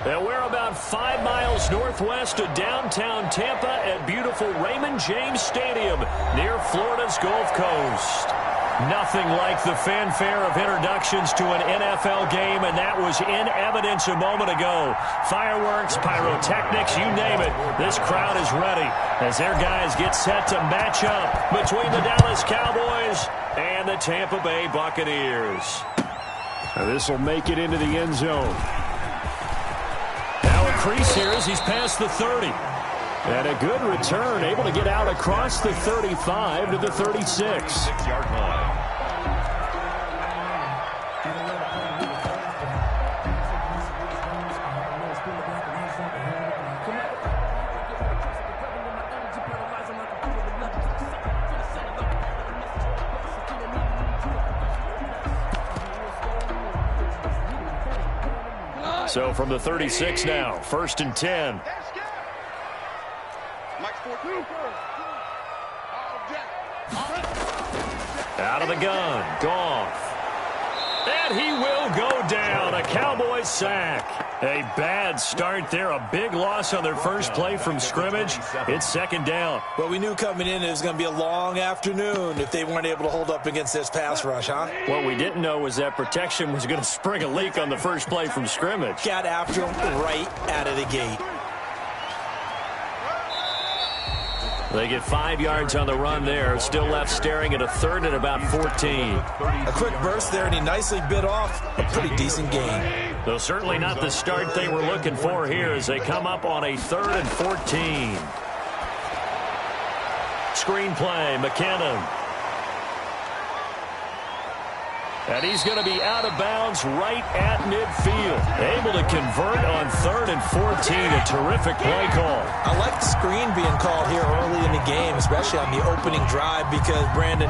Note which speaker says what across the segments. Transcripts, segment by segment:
Speaker 1: And we're about 5 miles northwest of downtown Tampa at beautiful Raymond James Stadium near Florida's Gulf Coast. Nothing like the fanfare of introductions to an NFL game, and that was in evidence a moment ago. Fireworks, pyrotechnics, you name it. This crowd is ready as their guys get set to match up between the Dallas Cowboys and the Tampa Bay Buccaneers.
Speaker 2: Now this will make it into the end zone.
Speaker 1: Now a crease here as he's past the 30.
Speaker 2: And a good return, able to get out across the 35 to the 36.
Speaker 3: 6-yard line.
Speaker 1: So from the 36 now, 1st and 10. Out of the gun, Goff. And he will go down. A Cowboys sack. A bad start there. A big loss on their first play from scrimmage. It's 2nd down.
Speaker 4: Well, we knew coming in it was going to be a long afternoon if they weren't able to hold up against this pass rush, huh?
Speaker 1: What we didn't know was that protection was going to spring a leak on the first play from scrimmage.
Speaker 4: Got after him right out of the gate.
Speaker 1: They get 5 yards on the run there. Still left staring at a 3rd and about 14.
Speaker 4: A quick burst there, and he nicely bit off a pretty decent gain.
Speaker 1: Though certainly not the start they were looking for here as they come up on a 3rd and 14. Screen play, McKinnon. And he's going to be out of bounds right at midfield. Able to convert on 3rd and 14. A terrific play call.
Speaker 4: I like the screen being called here early in the game, especially on the opening drive, because, Brandon,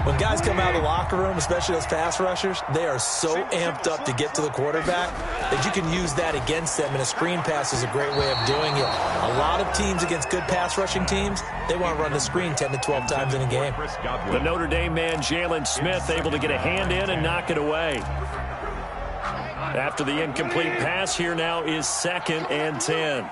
Speaker 4: when guys come out of the locker room, especially those pass rushers, they are so amped up to get to the quarterback that you can use that against them, and a screen pass is a great way of doing it. A lot of teams against good pass rushing teams, they want to run the screen 10 to 12 times in a game.
Speaker 1: The Notre Dame man, Jalen Smith, able to get a hand in and knock it away. After the incomplete pass, here now is 2nd and 10.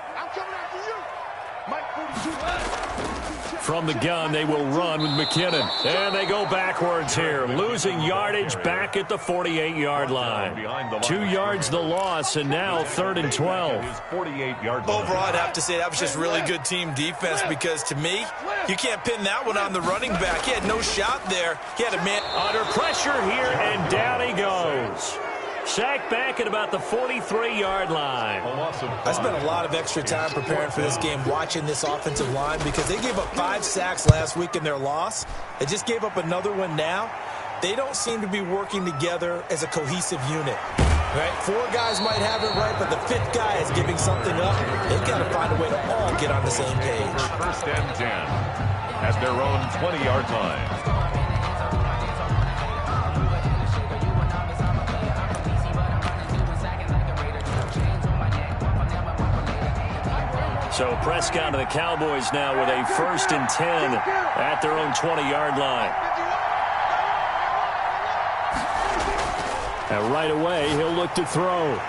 Speaker 1: From the gun, they will run with McKinnon. And they go backwards here, losing yardage back at the 48-yard line. 2 yards the loss, and now 3rd and 12.
Speaker 4: Overall, I'd have to say that was just really good team defense, because to me, you can't pin that one on the running back. He had no shot there. He had a man
Speaker 1: under pressure here, and down he goes. Sacked back at about the 43-yard line.
Speaker 4: I spent a lot of extra time preparing for this game, watching this offensive line, because they gave up 5 sacks last week in their loss. They just gave up another one now. They don't seem to be working together as a cohesive unit. Right? 4 guys might have it right, but the 5th guy is giving something up. They've got to find a way to all get on the same page.
Speaker 3: 1st and 10 at their own 20-yard line.
Speaker 1: So Prescott and the Cowboys now with a 1st and 10 at their own 20-yard line. And right away, he'll look to throw.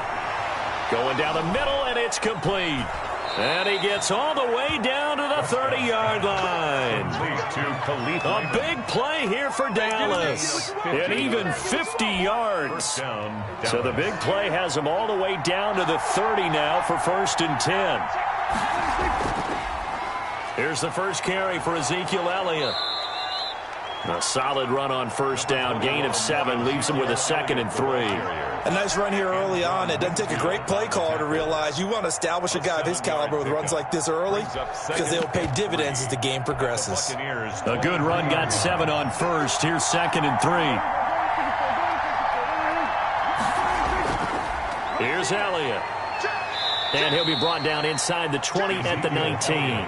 Speaker 1: Going down the middle, and it's complete. And he gets all the way down to the 30-yard line. A big play here for Dallas. And even 50 yards. So the big play has him all the way down to the 30 now for 1st and 10. Here's the first carry for Ezekiel Elliott. A solid run on 1st down. Gain of 7 leaves him with a 2nd and 3.
Speaker 4: A nice run here early on. It doesn't take a great play caller to realize you want to establish a guy of his caliber with runs like this early, because they'll pay dividends as the game progresses.
Speaker 1: A good run got 7 on 1st. Here's 2nd and 3. Here's Elliott. And he'll be brought down inside the 20 at the 19.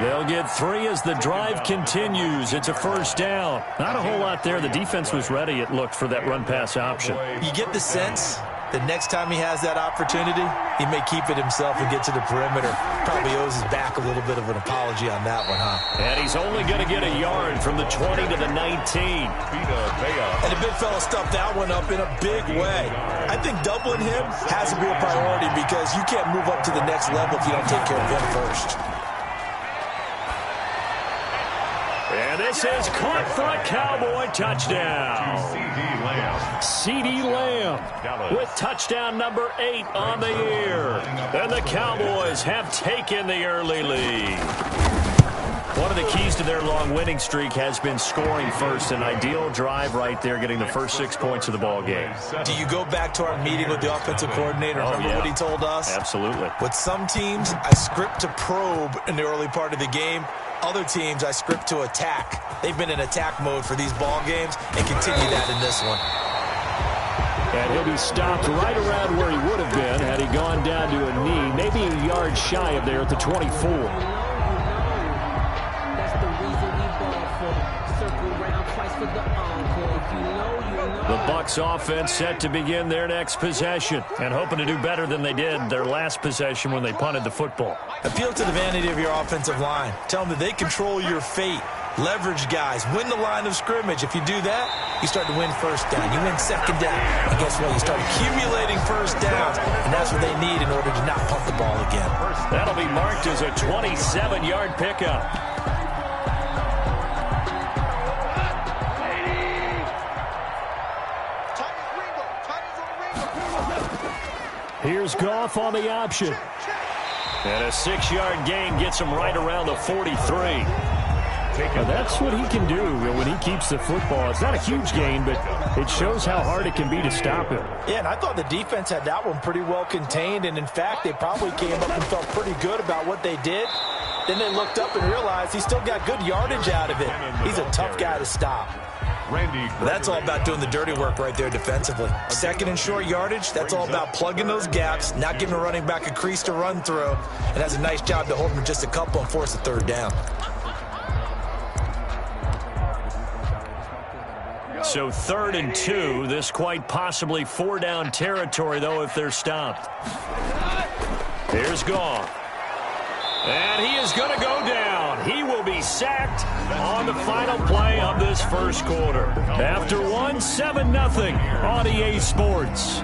Speaker 1: They'll get 3 as the drive continues. It's a 1st down. Not a whole lot there. The defense was ready, it looked, for that run-pass option.
Speaker 4: You get the sense The next time he has that opportunity, he may keep it himself and get to the perimeter. Probably owes his back a little bit of an apology on that one, huh?
Speaker 1: And he's only going to get a yard from the 20 to the 19.
Speaker 4: And the big fella stuffed that one up in a big way. I think doubling him has to be a priority because you can't move up to the next level if you don't take care of him first.
Speaker 1: And this is caught for a Cowboy touchdown. CeeDee Lamb with touchdown number 8 on the year. And the Cowboys have taken the early lead. One of the keys to their long winning streak has been scoring first. An ideal drive right there, getting the first 6 points of the ball game.
Speaker 4: Do you go back to our meeting with the offensive coordinator? Remember what he told us?
Speaker 1: Absolutely.
Speaker 4: With some teams, I script to probe in the early part of the game. Other teams, I script to attack. They've been in attack mode for these ball games and continue that in this one.
Speaker 2: And he'll be stopped right around where he would have been had he gone down to a knee, maybe a yard shy of there at the 24. The Bucs offense set to begin their next possession and hoping to do better than they did their last possession when they punted the football.
Speaker 4: Appeal to the vanity of your offensive line. Tell them that they control your fate. Leverage guys. Win the line of scrimmage. If you do that, you start to win first down. You win second down. And guess what? You start accumulating first downs, and that's what they need in order to not punt the ball again.
Speaker 1: That'll be marked as a 27-yard pickup.
Speaker 2: Here's Goff on the option.
Speaker 1: And a 6-yard gain gets him right around the 43.
Speaker 2: Now that's what he can do when he keeps the football. It's not a huge gain, but it shows how hard it can be to stop him.
Speaker 4: Yeah, and I thought the defense had that one pretty well contained, and in fact, they probably came up and felt pretty good about what they did. Then they looked up and realized he still got good yardage out of it. He's a tough guy to stop. That's all about doing the dirty work right there defensively. Second and short yardage, that's all about plugging those gaps, not giving a running back a crease to run through, and that's a nice job to hold him just a couple and force a third down.
Speaker 1: So 3rd and 2, this quite possibly 4-down territory, though, if they're stopped. Here's Goff. And he is going to go down. He will be sacked on the final play of this first quarter. After 7-0 on EA Sports.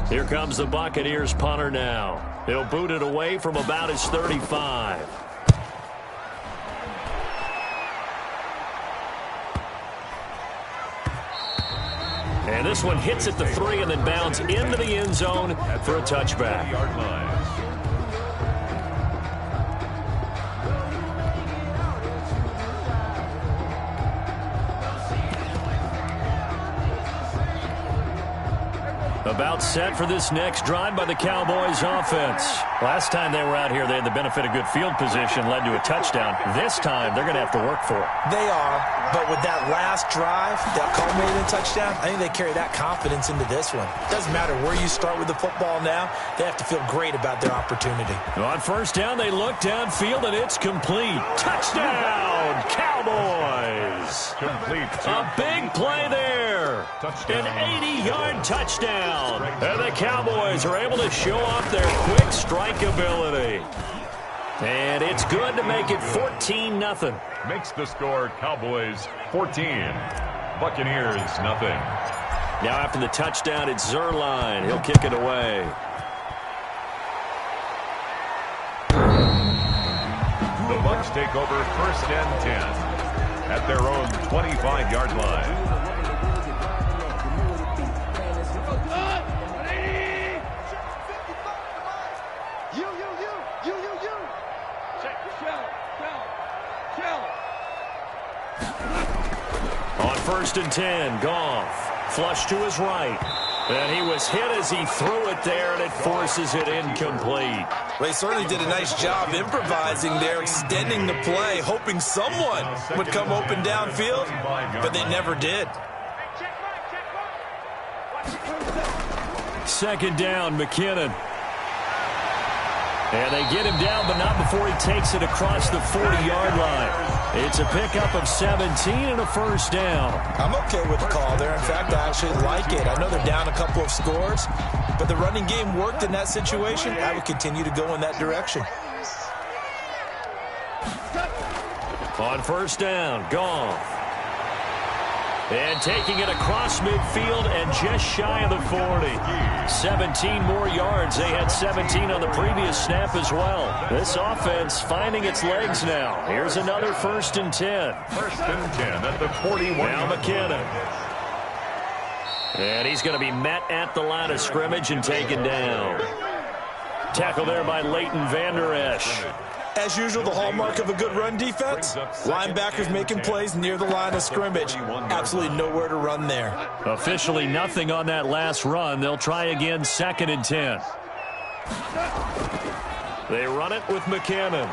Speaker 1: Here comes the Buccaneers punter now. He'll boot it away from about his 35. And this one hits at the 3 and then bounds into the end zone for a touchback. About set for this next drive by the Cowboys offense. Last time they were out here, they had the benefit of good field position, led to a touchdown. This time, they're going to have to work for it.
Speaker 4: They are, but with that last drive, that culminated in touchdown, I think they carry that confidence into this one. Doesn't matter where you start with the football now, they have to feel great about their opportunity.
Speaker 1: On first down, they look downfield, and it's complete. Touchdown, Cowboys!
Speaker 3: Complete.
Speaker 1: A big play there.
Speaker 3: Touchdown.
Speaker 1: An 80-yard touchdown. And the Cowboys are able to show off their quick strike ability. And it's good to make it 14-0.
Speaker 3: Makes the score Cowboys 14. Buccaneers nothing.
Speaker 1: Now after the touchdown, it's Zerline. He'll kick it away.
Speaker 3: The Bucs take over 1st and 10 at their own 25-yard line.
Speaker 1: On 1st and 10, Goff. Flush to his right. And he was hit as he threw it there, and it forces it incomplete.
Speaker 4: Well, he certainly did a nice job improvising there, extending the play, hoping someone would come open downfield, but they never did.
Speaker 1: Second down, McKinnon. And they get him down, but not before he takes it across the 40-yard line. It's a pickup of 17 and a first down.
Speaker 4: I'm okay with the call there. In fact, I actually like it. I know they're down a couple of scores, but the running game worked in that situation. I would continue to go in that direction.
Speaker 1: On first down, Goff. And taking it across midfield and just shy of the 40. 17 more yards. They had 17 on the previous snap as well. This offense finding its legs now. Here's another 1st and 10.
Speaker 3: 1st and 10 at the 41.
Speaker 1: Now McKinnon. And he's going to be met at the line of scrimmage and taken down. Tackle there by Leighton Vander Esch.
Speaker 4: As usual, the hallmark of a good run defense, linebackers making plays near the line of scrimmage. Absolutely nowhere to run there.
Speaker 1: Officially nothing on that last run. They'll try again, 2nd and 10. They run it with McKinnon.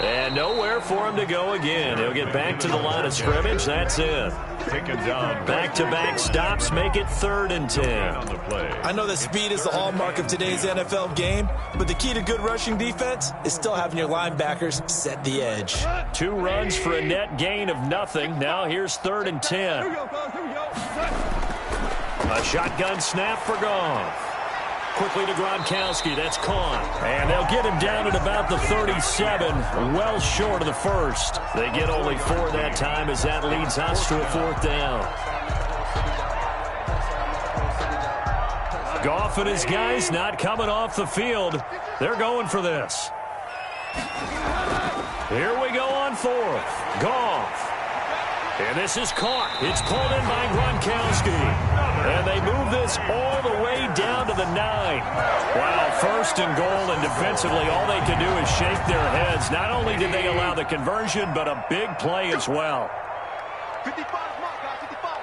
Speaker 1: And nowhere for him to go again. He'll get back to the line of scrimmage. That's it.
Speaker 3: Taken down.
Speaker 1: Back-to-back stops make it 3rd and 10.
Speaker 4: I know that speed is the hallmark of today's NFL game, but the key to good rushing defense is still having your linebackers set the edge.
Speaker 1: 2 runs for a net gain of nothing. Now here's 3rd and 10. A shotgun snap for Goff. Quickly to Gronkowski. That's caught. And they'll get him down at about the 37, well short of the first. They get only 4 that time as that leads us to a 4th down. Goff and his guys not coming off the field. They're going for this. Here we go on 4th. Goff. And this is caught. It's pulled in by Gronkowski. And they move this all the way down to the 9. Wow, 1st and goal, and defensively all they can do is shake their heads. Not only did they allow the conversion, but a big play as well.
Speaker 5: 55, mark, guys, 55.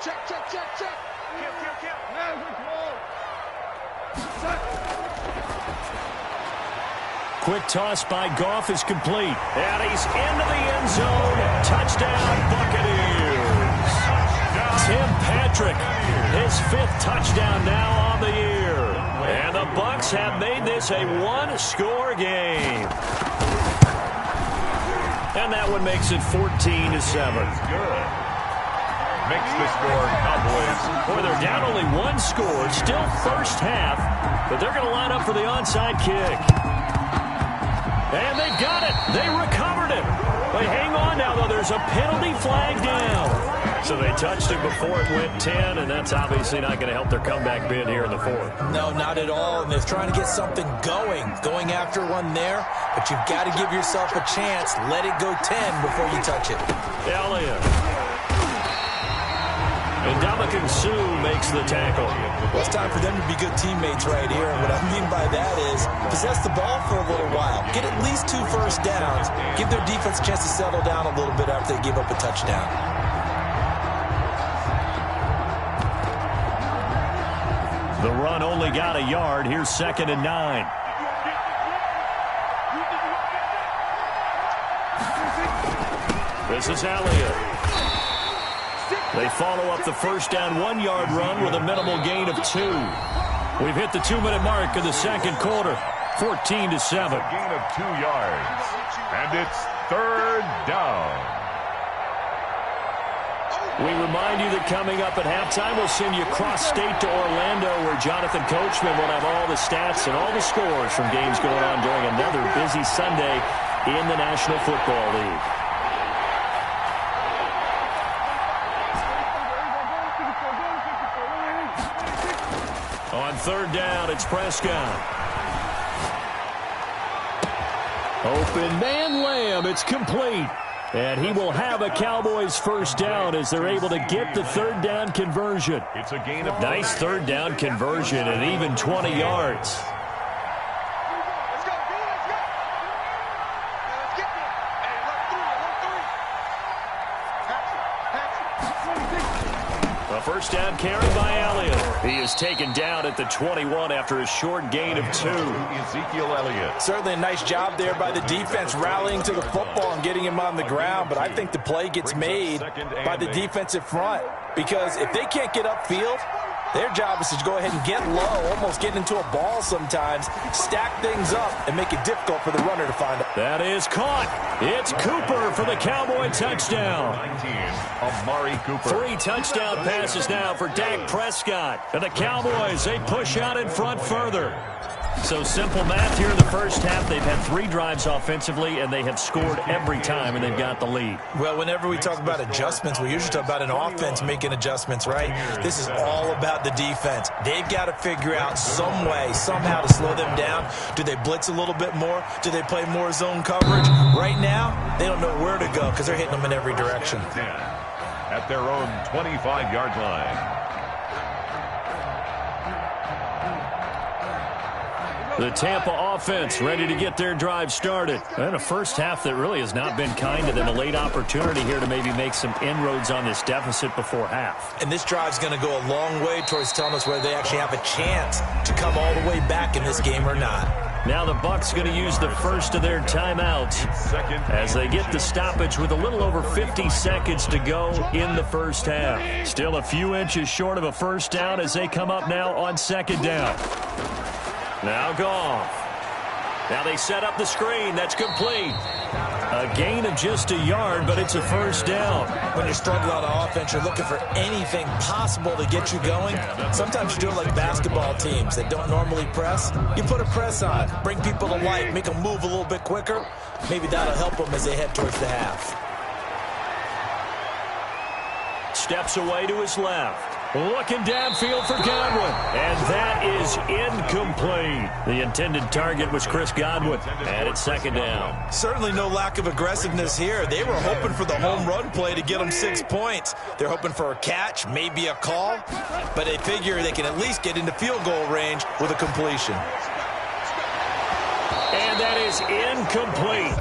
Speaker 5: Check. Kill.
Speaker 1: Quick toss by Goff is complete. And he's into the end zone. Touchdown, Buccaneers. Tim Patrick, his 5th touchdown now on the year. And the Bucs have made this a 1-score game. And that one makes it 14-7.
Speaker 3: Good. Makes the score Cowboys.
Speaker 1: Boy, they're down only 1 score. Still first half, but they're going to line up for the onside kick. And they got it. They recovered it. They hang on now, though. There's a penalty flag down. So they touched it before it went 10, and that's obviously not going to help their comeback bid here in the 4th.
Speaker 4: No, not at all. And they're trying to get something going after one there. But you've got to give yourself a chance. Let it go 10 before you touch it.
Speaker 1: Elliott. And Ndamukong Suh makes the tackle.
Speaker 4: Well, it's time for them to be good teammates right here. And what I mean by that is possess the ball for a little while. Get at least 2 first downs. Give their defense a chance to settle down a little bit after they give up a touchdown.
Speaker 1: The run only got a yard. Here's 2nd and 9. This is Elliott. They follow up the first down 1-yard run with a minimal gain of 2. We've hit the 2-minute mark of the 2nd quarter. 14-7.
Speaker 3: Gain of 2 yards. And it's 3rd down.
Speaker 1: We remind you that coming up at halftime, we'll send you cross-state to Orlando, where Jonathan Coachman will have all the stats and all the scores from games going on during another busy Sunday in the National Football League. On 3rd down, it's Prescott. Open man Lamb, it's complete. And he will have a Cowboys first down as they're able to get the 3rd down conversion.
Speaker 3: It's a gain of
Speaker 1: Nice 3rd down conversion and even 20 yards. A first down carry by Elliott. He is taken down at the 21 after a short gain of 2.
Speaker 3: Ezekiel Elliott.
Speaker 4: Certainly a nice job there by the defense rallying to the football and getting him on the ground, but I think the play gets made by the defensive front because if they can't get upfield, their job is to go ahead and get low, almost get into a ball sometimes, stack things up, and make it difficult for the runner to find it.
Speaker 1: That is caught. It's Cooper for the Cowboy touchdown.
Speaker 3: 19, Amari Cooper.
Speaker 1: 3 touchdown passes now for Dak Prescott. And the Cowboys, they push out in front further. So simple math here in the first half. They've had 3 drives offensively, and they have scored every time, and they've got the lead.
Speaker 4: Well, whenever we talk about adjustments, we usually talk about an offense making adjustments, right? This is all about the defense. They've got to figure out some way, somehow to slow them down. Do they blitz a little bit more? Do they play more zone coverage? Right now, they don't know where to go because they're hitting them in every direction.
Speaker 3: At their own 25-yard line.
Speaker 1: The Tampa offense ready to get their drive started. And a first half that really has not been kind to them. A late opportunity here to maybe make some inroads on this deficit before half.
Speaker 4: And this drive's going to go a long way towards telling us whether they actually have a chance to come all the way back in this game or not.
Speaker 1: Now the Bucs going to use the first of their timeouts as they get the stoppage with a little over 50 seconds to go in the first half. Still a few inches short of a first down as they come up now on second down. Now Goff. Now they set up the screen. That's complete. A gain of just a yard, but it's a first down.
Speaker 4: When you struggle on offense, you're looking for anything possible to get you going. Sometimes you do it like basketball teams that don't normally press. You put a press on, bring people to life, make them move a little bit quicker. Maybe that'll help them as they head towards the half.
Speaker 1: Steps away to his left. Looking downfield for Godwin. And that is incomplete. The intended target was Chris Godwin. And it's second down.
Speaker 4: Certainly no lack of aggressiveness here. They were hoping for the home run play to get them 6 points. They're hoping for a catch, maybe a call. But they figure they can at least get into field goal range with a completion.
Speaker 1: And that is incomplete.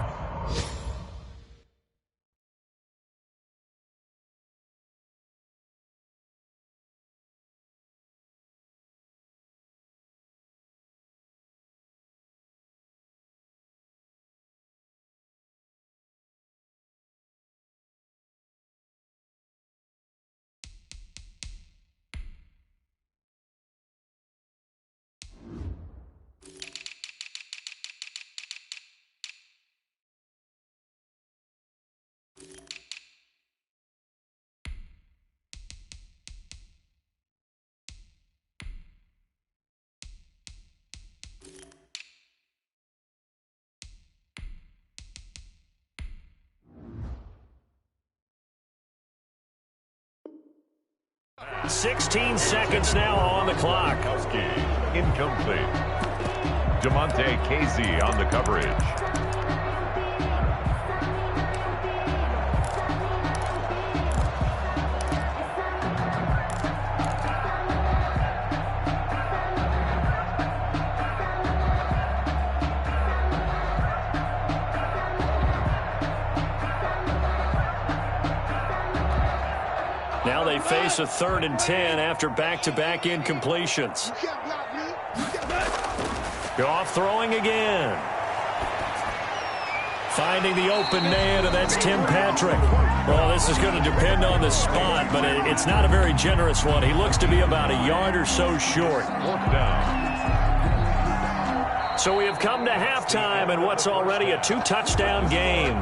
Speaker 3: Pass.
Speaker 1: 16 seconds now on the clock.
Speaker 3: Incomplete. DeMonte Casey on the coverage.
Speaker 1: Now they face a 3rd and 10 after back-to-back incompletions. Goff throwing again. Finding the open man, and that's Tim Patrick. Well, this is going to depend on the spot, but it's not a very generous one. He looks to be about a yard or so short. So we have come to halftime in what's already a 2-touchdown game.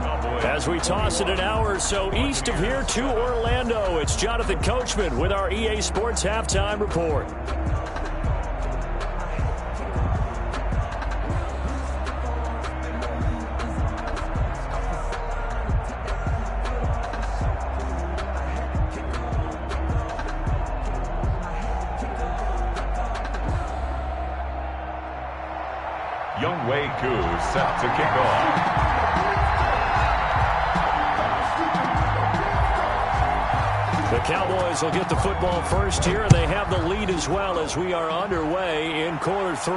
Speaker 1: As we toss it an hour or so east of here to Orlando, it's Jonathan Coachman with our EA Sports Halftime Report.
Speaker 3: Younghoe Koo set to kick off.
Speaker 1: The Cowboys will get the football first here, and they have the lead as well as we are underway in quarter 3.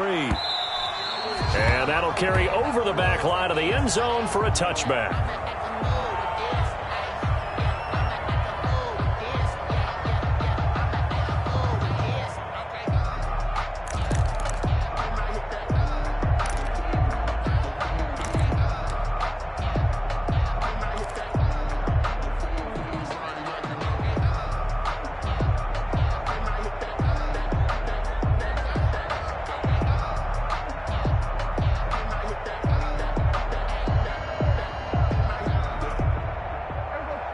Speaker 1: And that'll carry over the back line of the end zone for a touchback.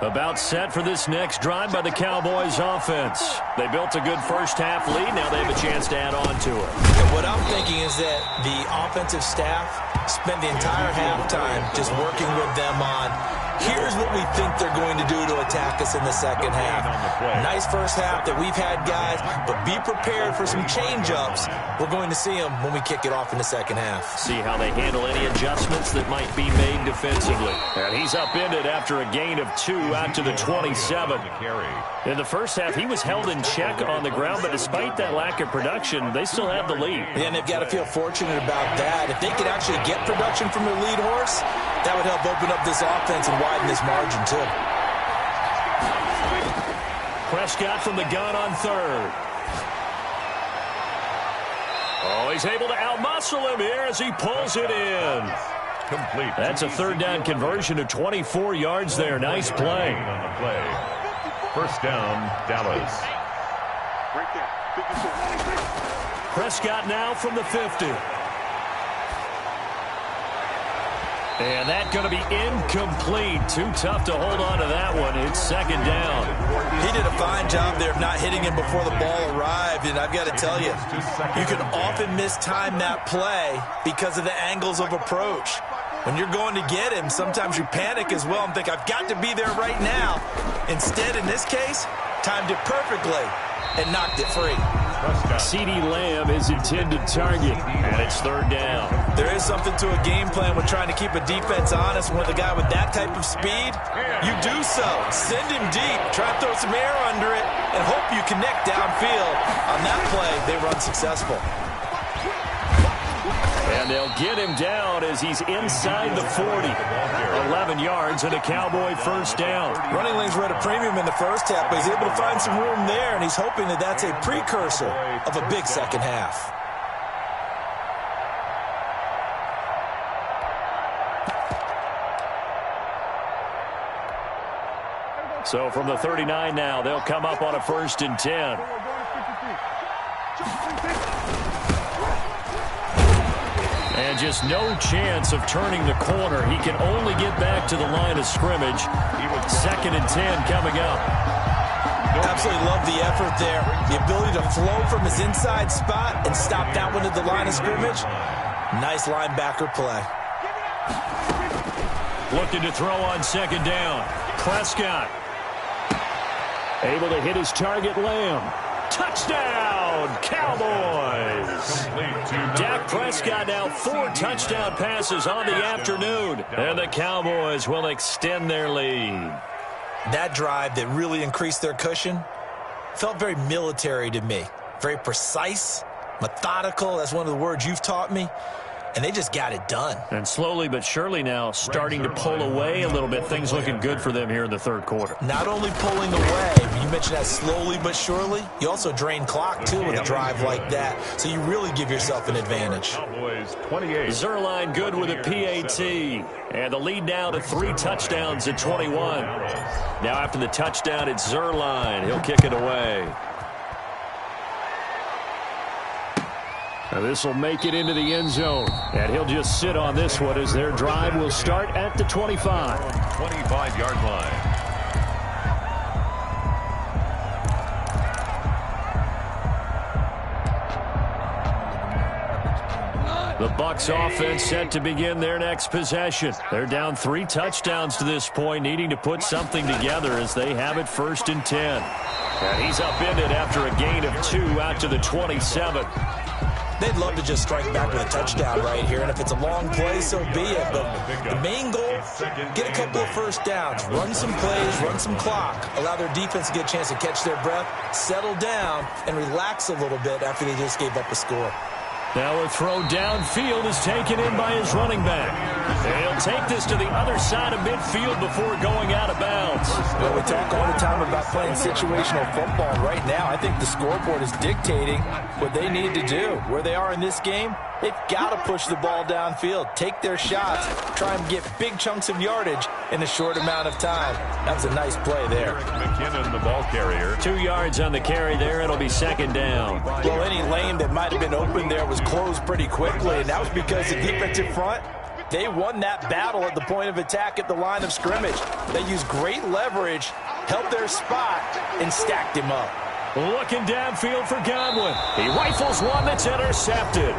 Speaker 1: About set for this next drive by the Cowboys offense. They built a good first half lead. Now they have a chance to add on to it.
Speaker 4: And what I'm thinking is that the offensive staff spent the entire halftime just working with them on, here's what we think they're going to do to attack us in the second half. Nice first half that we've had, guys, but be prepared for some change-ups. We're going to see them when we kick it off in the second half.
Speaker 1: See how they handle any adjustments that might be made defensively. And he's upended after a gain of 2 out to the 27. In the first half, he was held in check on the ground, but despite that lack of production, they still have the lead.
Speaker 4: And they've got to feel fortunate about that. If they could actually get production from their lead horse, that would help open up this offense and widen this margin, too.
Speaker 1: Prescott from the gun on third. Oh, he's able to outmuscle him here as he pulls it in.
Speaker 3: Complete.
Speaker 1: That's a third down conversion of 24 yards there. Nice play.
Speaker 3: On the play. First down, Dallas.
Speaker 5: Right there.
Speaker 1: Prescott now from the 50. And that's going to be incomplete. Too tough to hold on to that one. It's second down.
Speaker 4: He did a fine job there of not hitting him before the ball arrived. And I've got to tell you, you can often mistime that play because of the angles of approach. When you're going to get him, sometimes you panic as well and think, I've got to be there right now. Instead, in this case, timed it perfectly and knocked it free.
Speaker 1: CeeDee Lamb is intended target, and it's third down.
Speaker 4: There is something to a game plan with trying to keep a defense honest. With a guy with that type of speed, you do so. Send him deep, try to throw some air under it, and hope you connect downfield. On that play, they run successful.
Speaker 1: And they'll get him down as he's inside the 40. 11 yards and a Cowboy first down.
Speaker 4: Running lanes were at a premium in the first half, but he's able to find some room there, and he's hoping that that's a precursor of a big second half.
Speaker 1: So from the 39 now, they'll come up on a 1st and 10. And just no chance of turning the corner. He can only get back to the line of scrimmage. 2nd and 10 coming up.
Speaker 4: Absolutely love the effort there. The ability to flow from his inside spot and stop that one at the line of scrimmage. Nice linebacker play.
Speaker 1: Looking to throw on 2nd down. Prescott. Able to hit his target, Lamb. Touchdown, Cowboys! Dak Prescott now 4 touchdown passes on the afternoon. And the Cowboys will extend their lead.
Speaker 4: That drive that really increased their cushion felt very military to me. Very precise, methodical. That's one of the words you've taught me. And they just got it done.
Speaker 1: And slowly but surely now starting to pull away a little bit. Things looking good for them here in the third quarter.
Speaker 4: Not only pulling away, you mentioned that slowly but surely, you also drain clock, too, with a drive like that. So you really give yourself an advantage.
Speaker 3: Cowboys 28.
Speaker 1: Zerline good with a PAT. And the lead now to 3 touchdowns at 21. Now after the touchdown, it's Zerline. He'll kick it away. This will make it into the end zone. And he'll just sit on this one as their drive will start at the 25.
Speaker 3: 25-yard line.
Speaker 1: The Bucs offense set to begin their next possession. They're down 3 touchdowns to this point, needing to put something together as they have it 1st and 10. And he's upended after a gain of 2 out to the 27.
Speaker 4: They'd love to just strike back with a touchdown right here, and if it's a long play, so be it. But the main goal, get a couple of first downs, run some plays, run some clock, allow their defense to get a chance to catch their breath, settle down, and relax a little bit after they just gave up a score.
Speaker 1: Now a throw downfield is taken in by his running back. And he'll take this to the other side of midfield before going out of bounds.
Speaker 4: Well, we talk all the time about playing situational football. Right now, I think the scoreboard is dictating what they need to do. Where they are in this game, they've got to push the ball downfield, take their shots, try and get big chunks of yardage in a short amount of time. That was a nice play there.
Speaker 3: McKinnon, the ball carrier.
Speaker 1: 2 yards on the carry there. It'll be 2nd down.
Speaker 4: Well, any lane that might have been open there was closed pretty quickly, and that was because the defensive front They won that battle at the point of attack at the line of scrimmage. They used great leverage, held their spot, and stacked him up.
Speaker 1: Looking downfield for Godwin. He rifles one that's intercepted.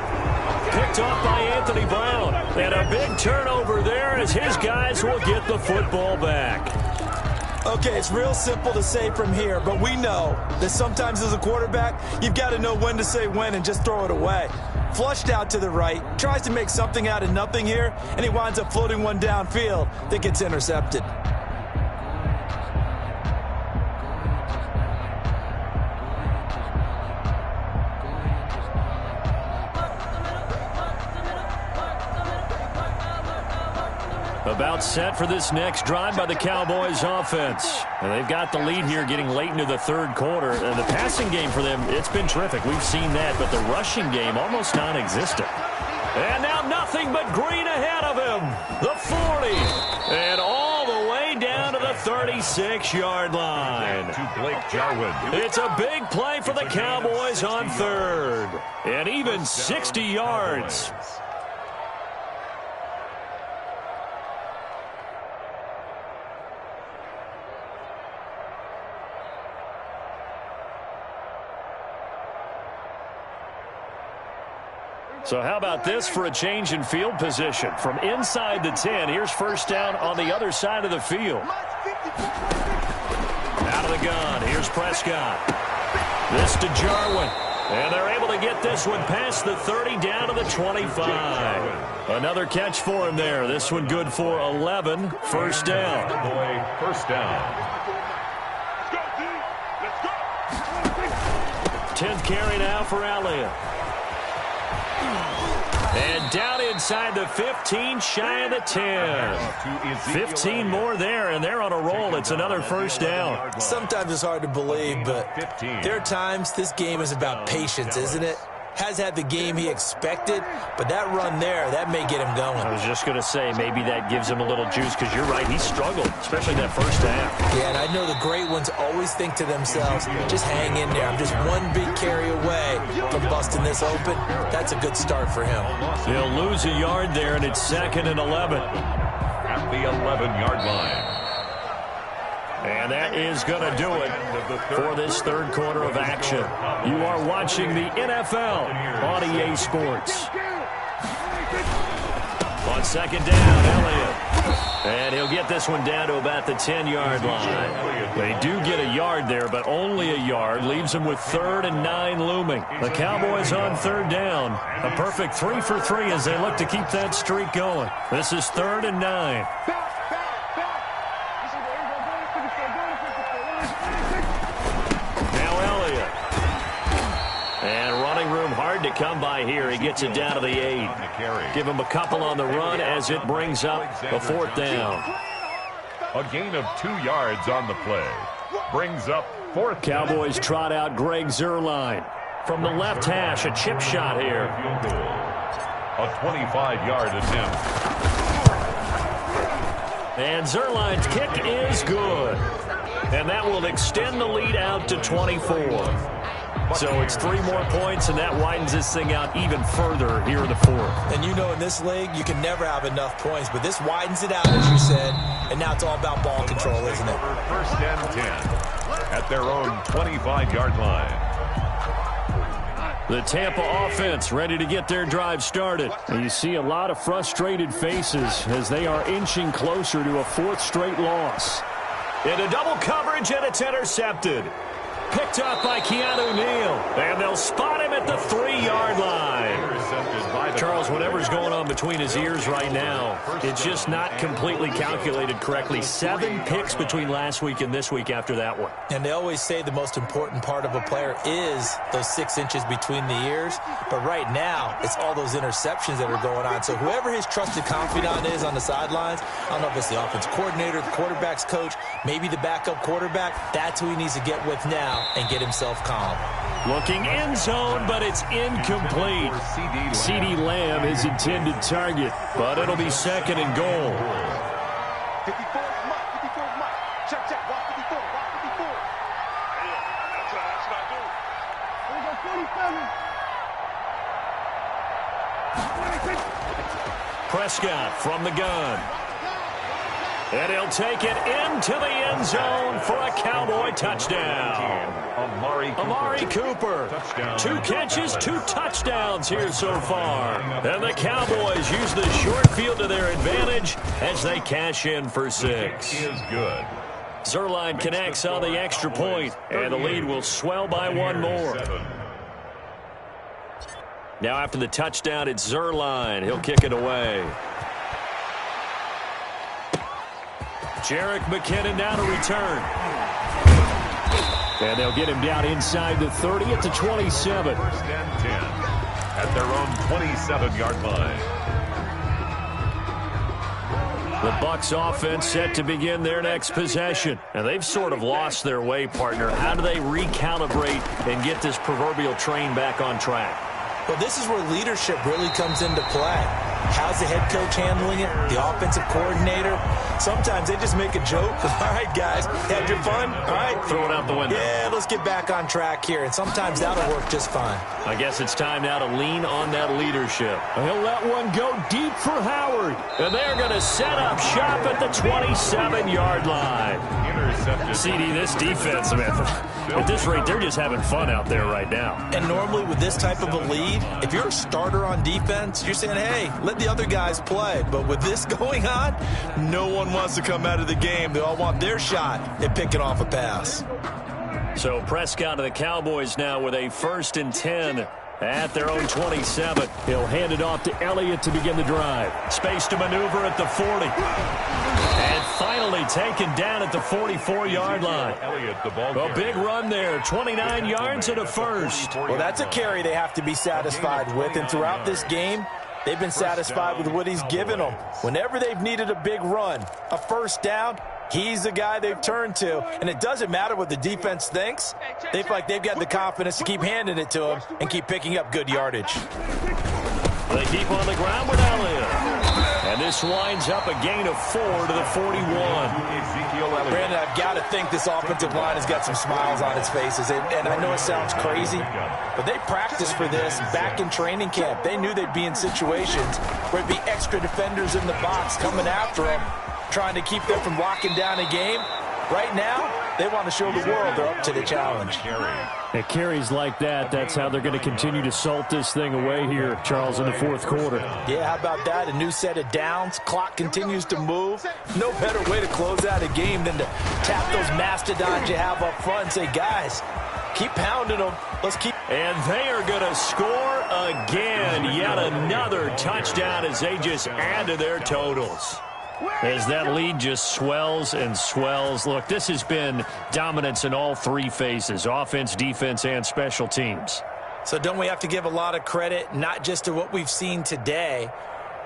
Speaker 1: Picked off by Anthony Brown. And a big turnover there as his guys will get the football back.
Speaker 4: Okay, it's real simple to say from here, but we know that sometimes as a quarterback, you've got to know when to say when and just throw it away. Flushed out to the right, tries to make something out of nothing here, and he winds up floating one downfield that gets intercepted.
Speaker 1: About set for this next drive by the Cowboys offense. And they've got the lead here getting late into the third quarter. And the passing game for them, it's been terrific. We've seen that, but the rushing game almost non-existent. And now nothing but green ahead of him. The 40. And all the way down to the 36-yard line.
Speaker 3: To Blake Jarwin.
Speaker 1: It's a big play for the Cowboys on third. And even 60 yards. So how about this for a change in field position? From inside the 10, here's first down on the other side of the field. Out of the gun, here's Prescott. This to Jarwin. And they're able to get this one past the 30 down to the 25. Another catch for him there. This one good for 11. First down.
Speaker 3: First down.
Speaker 1: 10th carry now for Elliott. And down inside the 15, shy of the 10. 15 more there, and they're on a roll. It's another first down.
Speaker 4: Sometimes it's hard to believe, but there are times this game is about patience, isn't it? Has had the game he expected, but that run there, that may get him going.
Speaker 1: I was just going to say, maybe that gives him a little juice, because you're right, he struggled, especially that first half.
Speaker 4: Yeah, and I know the great ones always think to themselves, just hang in there. I'm just one big carry away from busting this open. That's a good start for him.
Speaker 1: He'll lose a yard there, and it's 2nd and 11.
Speaker 3: At the 11-yard line.
Speaker 1: And that is going to do it for this third quarter of action. You are watching the NFL on EA Sports. On second down, Elliott. And he'll get this one down to about the 10-yard line. They do get a yard there, but only a yard. Leaves them with 3rd and 9 looming. The Cowboys on third down. A perfect 3 for 3 as they look to keep that streak going. This is 3rd and 9. To come by here. He gets it down to the 8. Give him a couple on the run as it brings up a 4th down.
Speaker 3: A gain of 2 yards on the play. Brings up 4th.
Speaker 1: Cowboys trot out Greg Zuerlein. From the left hash, a chip shot here.
Speaker 3: A 25-yard attempt.
Speaker 1: And Zuerlein's kick is good. And that will extend the lead out to 24. So it's 3 more points, and that widens this thing out even further here in the 4th.
Speaker 4: And you know in this league, you can never have enough points, but this widens it out, as you said, and now it's all about ball control, isn't it?
Speaker 3: First and 10 at their own 25-yard line.
Speaker 1: The Tampa offense ready to get their drive started. And you see a lot of frustrated faces as they are inching closer to a 4th straight loss. Into double coverage, and it's intercepted. Picked up by Keanu Neal. And they'll spot him at the 3-yard line. Charles, whatever's going on between his ears right now, it's just not completely calculated correctly. 7 picks between last week and this week after that one.
Speaker 4: And they always say the most important part of a player is those 6 inches between the ears. But right now, it's all those interceptions that are going on. So whoever his trusted confidant is on the sidelines, I don't know if it's the offensive coordinator, the quarterback's coach, maybe the backup quarterback, that's who he needs to get with now and get himself calm.
Speaker 1: Looking end zone, but it's incomplete. CeeDee Lamb is intended target, but it'll be 2nd and goal.
Speaker 5: 54 mark, 54 mark. Check, watch 54, watch 54. That's what I do. Here we go, 47.
Speaker 1: Prescott from the gun. And he'll take it into the end zone for a Cowboy touchdown. Amari Cooper. 2 catches, 2 touchdowns here so far. And the Cowboys use the short field to their advantage as they cash in for 6.
Speaker 3: Is good.
Speaker 1: Zerline connects on the extra point, and the lead will swell by 1 more. Now after the touchdown, it's Zerline. He'll kick it away. Jerick McKinnon now to return. And they'll get him down inside the 30 at the 27.
Speaker 3: First and 10 at their own 27-yard line.
Speaker 1: The Bucs offense set to begin their next possession. And they've sort of lost their way, partner. How do they recalibrate and get this proverbial train back on track?
Speaker 4: Well, this is where leadership really comes into play. How's the head coach handling it? The offensive coordinator? Sometimes they just make a joke. All right, guys, had your fun? All right.
Speaker 1: Throw it out the window.
Speaker 4: Yeah, let's get back on track here. And sometimes that'll work just fine.
Speaker 1: I guess it's time now to lean on that leadership. He'll let one go deep for Howard. And they're going to set up shop at the 27-yard line.
Speaker 3: Intercepted.
Speaker 1: CD, this defense, man, at this rate, they're just having fun out there right now.
Speaker 4: And normally with this type of a lead, if you're a starter on defense, you're saying, hey, let the other guys play. But with this going on, no one wants to come out of the game. They all want their shot at picking off a pass.
Speaker 1: So Prescott of the Cowboys now with a 1st and 10 at their own 27. He'll hand it off to Elliott to begin the drive. Space to maneuver at the 40. And finally taken down at the 44-yard line.
Speaker 3: Elliott, the ball
Speaker 1: A big run there, 29 yards and a first.
Speaker 4: Well, that's a carry they have to be satisfied with. And throughout this game, they've been satisfied with what he's given them. Whenever they've needed a big run, a first down, he's the guy they've turned to. And it doesn't matter what the defense thinks. They feel like they've got the confidence to keep handing it to him and keep picking up good yardage.
Speaker 1: They keep on the ground with Elliott. And this winds up a gain of 4 to the 41.
Speaker 4: Brandon, I've got to think this offensive line has got some smiles on its faces. And I know it sounds crazy, but they practiced for this back in training camp. They knew they'd be in situations where it'd be extra defenders in the box coming after them, trying to keep them from locking down a game. Right now, they want to show the world they're up to the challenge.
Speaker 2: At carries like that, that's how they're going to continue to salt this thing away here, Charles, in the 4th quarter.
Speaker 4: Yeah, how about that? A new set of downs. Clock continues to move. No better way to close out a game than to tap those mastodons you have up front and say, guys, keep pounding them. Let's keep.
Speaker 1: And they are going to score again. Yet another touchdown as they just add to their totals. As that lead just swells and swells. Look, this has been dominance in all 3 phases, offense, defense, and special teams.
Speaker 4: So don't we have to give a lot of credit, not just to what we've seen today,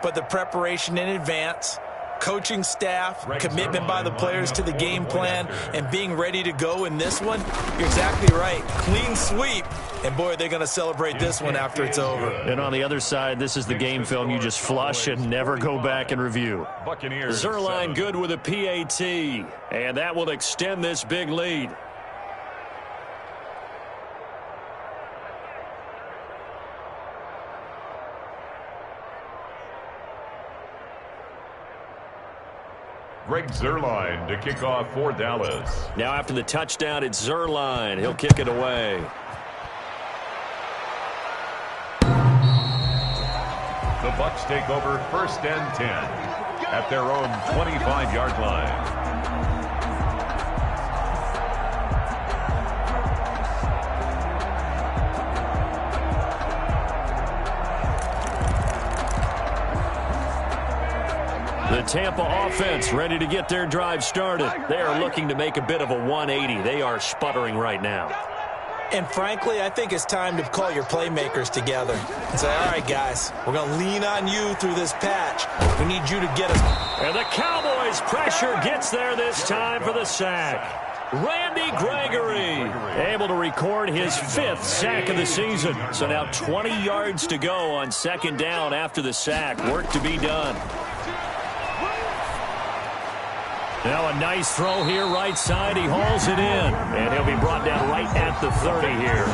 Speaker 4: but the preparation in advance, coaching staff, commitment by the players to the game plan, and being ready to go in this one? You're exactly right. Clean sweep. And, boy, they're going to celebrate this one after it's over.
Speaker 1: And on the other side, this is the game film you just flush and never go back and review.
Speaker 3: Buccaneers.
Speaker 1: Zerline good with a PAT, and that will extend this big lead.
Speaker 3: Greg Zerline to kick off for Dallas.
Speaker 1: Now after the touchdown, it's Zerline. He'll kick it away.
Speaker 3: The Bucs take over 1st and 10 at their own 25-yard line.
Speaker 1: The Tampa offense ready to get their drive started. They are looking to make a bit of a 180. They are sputtering right now.
Speaker 4: And frankly, I think it's time to call your playmakers together and say, all right, guys, we're going to lean on you through this patch. We need you to get us.
Speaker 1: And the Cowboys' pressure gets there this time for the sack. Randy Gregory able to record his 5th sack of the season. So now 20 yards to go on 2nd down after the sack. Work to be done. Now a nice throw here right side. He hauls it in. And he'll be brought down right at the 30 here.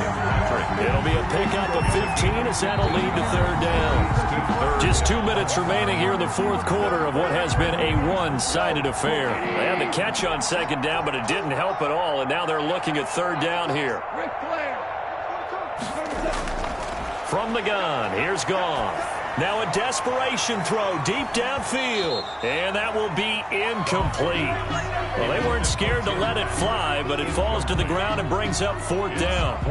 Speaker 1: It'll be a pickup of 15 as that'll lead to third down. Just 2 minutes remaining here in the fourth quarter of what has been a one-sided affair. They had the catch on second down, but it didn't help at all. And now they're looking at third down here. From the gun, here's Goff. Now a desperation throw deep downfield. And that will be incomplete. Well, they weren't scared to let it fly, but it falls to the ground and brings up fourth down.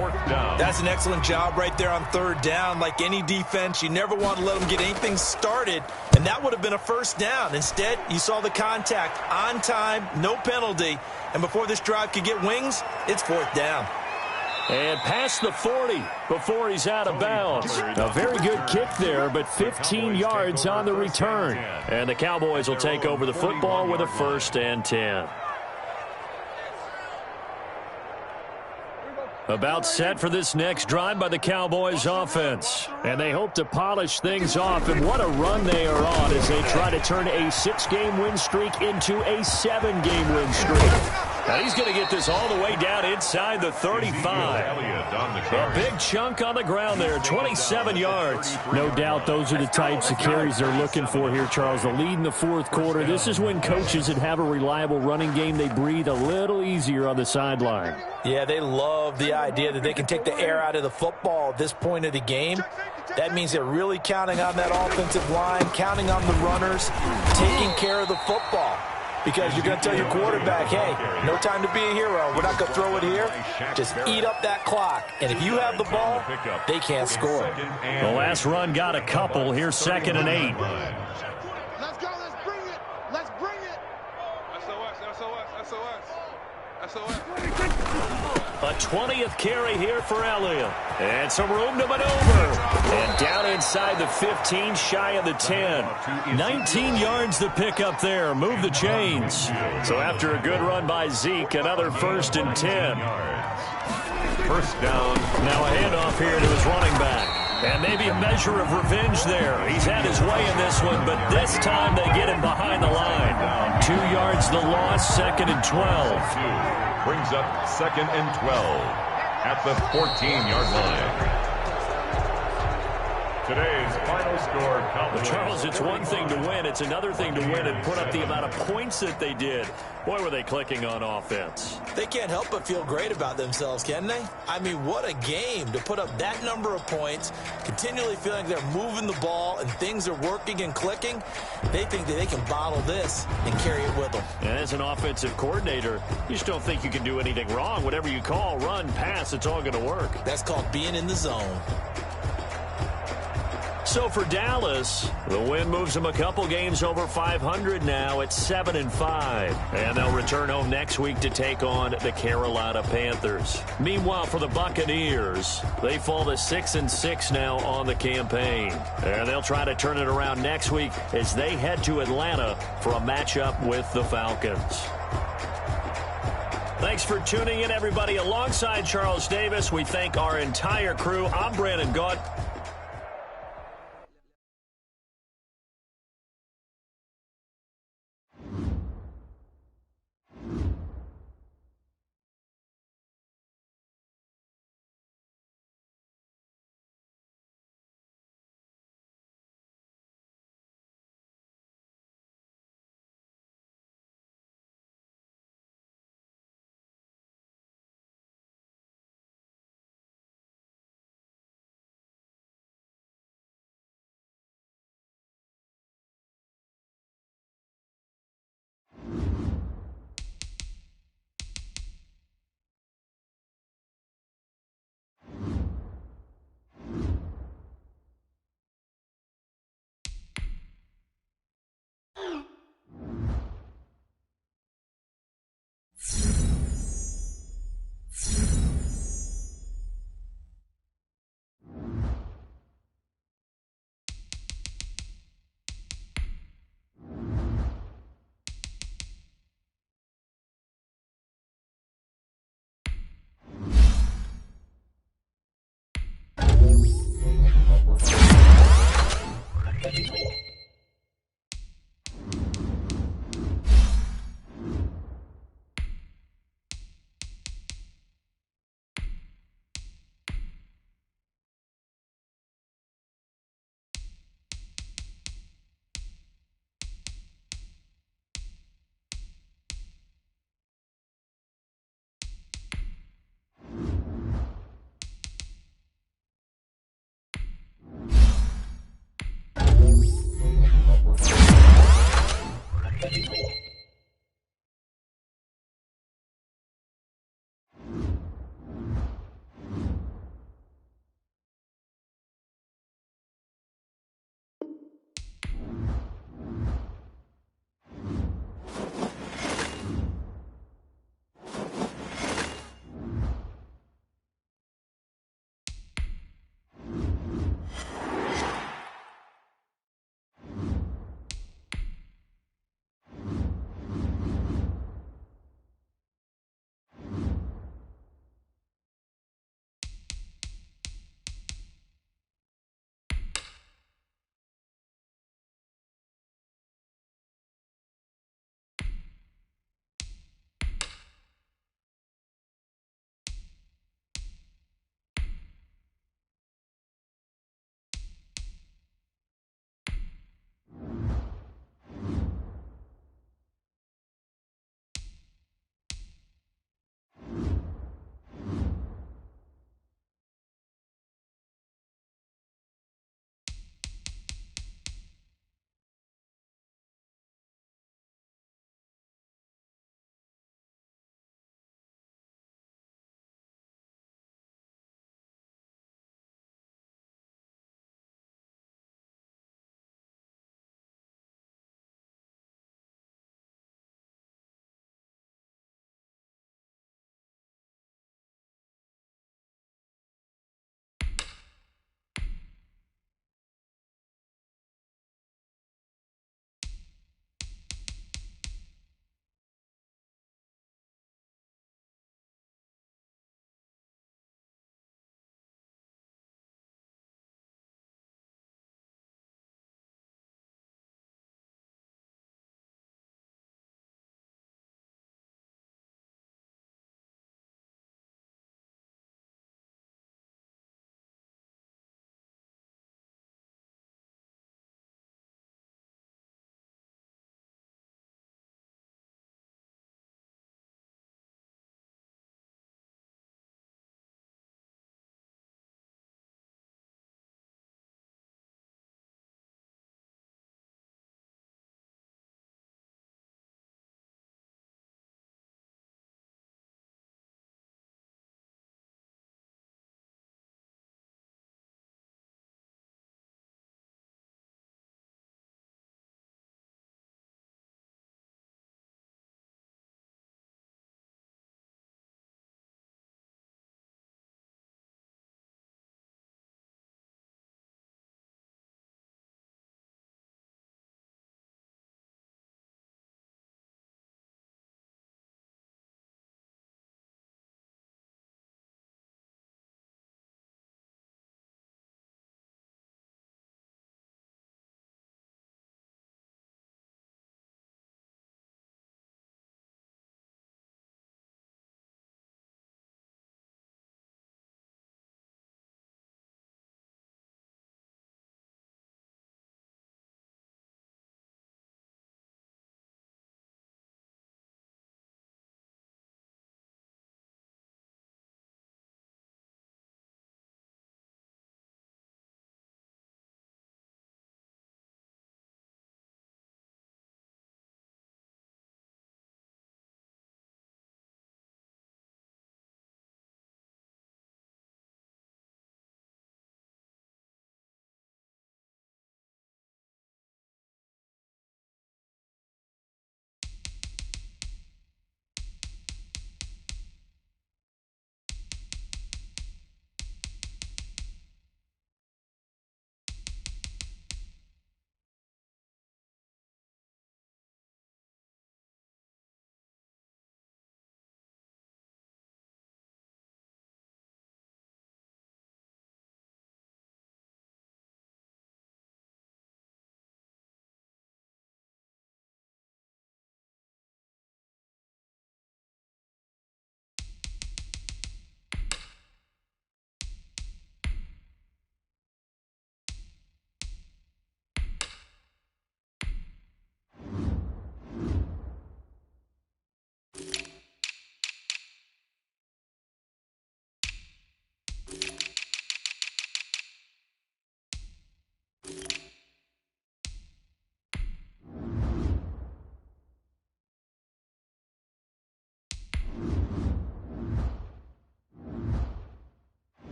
Speaker 4: That's an excellent job right there on third down. Like any defense, you never want to let them get anything started, and that would have been a first down. Instead, you saw the contact on time, no penalty, and before this drive could get wings, it's fourth down.
Speaker 1: And past the 40 before he's out of bounds. A very good kick there, but 15 yards on the return. And the Cowboys will take over the football with a 1st and 10. About set for this next drive by the Cowboys offense. And they hope to polish things off. And what a run they are on as they try to turn a 6-game win streak into a 7-game win streak. Now he's going to get this all the way down inside the 35. A big chunk on the ground there, 27 yards.
Speaker 2: No doubt those are the types of carries they're looking for here, Charles. The lead in the fourth quarter. This is when coaches that have a reliable running game, they breathe a little easier on the sideline.
Speaker 4: Yeah, they love the idea that they can take the air out of the football at this point of the game. That means they're really counting on that offensive line, counting on the runners, taking care of the football. Because you're going to tell your quarterback, hey, no time to be a hero. We're not going to throw it here. Just eat up that clock. And if you have the ball, they can't score.
Speaker 1: The last run got a couple. Here's 2nd and 8.
Speaker 5: Let's go. Let's bring it. Let's bring it. SOS, SOS, SOS, SOS.
Speaker 1: A 20th carry here for Elliott. And some room to maneuver. And down inside the 15, shy of the 10. 19 yards to pick up there. Move the chains. So after a good run by Zeke, another 1st and 10.
Speaker 3: First down.
Speaker 1: Now a handoff here to his running back. And maybe a measure of revenge there. He's had his way in this one, but this time they get him behind the line. 2 yards the loss, 2nd and 12.
Speaker 3: Brings up 2nd and 12 at the 14-yard line. Today's final score.
Speaker 1: But Charles, it's one thing to win. It's another thing to win and put up the amount of points that they did. Boy, were they clicking on offense.
Speaker 4: They can't help but feel great about themselves, can they? I mean, what a game to put up that number of points, continually feeling they're moving the ball and things are working and clicking. They think that they can bottle this and carry it with them.
Speaker 1: And as an offensive coordinator, you just don't think you can do anything wrong. Whatever you call, run, pass, it's all going to work.
Speaker 4: That's called being in the zone.
Speaker 1: So for Dallas, the win moves them a couple games over 500 now at 7-5. And they'll return home next week to take on the Carolina Panthers. Meanwhile, for the Buccaneers, they fall to 6-6 now on the campaign. And they'll try to turn it around next week as they head to Atlanta for a matchup with the Falcons. Thanks for tuning in, everybody. Alongside Charles Davis, we thank our entire crew. I'm Brandon Gaunt.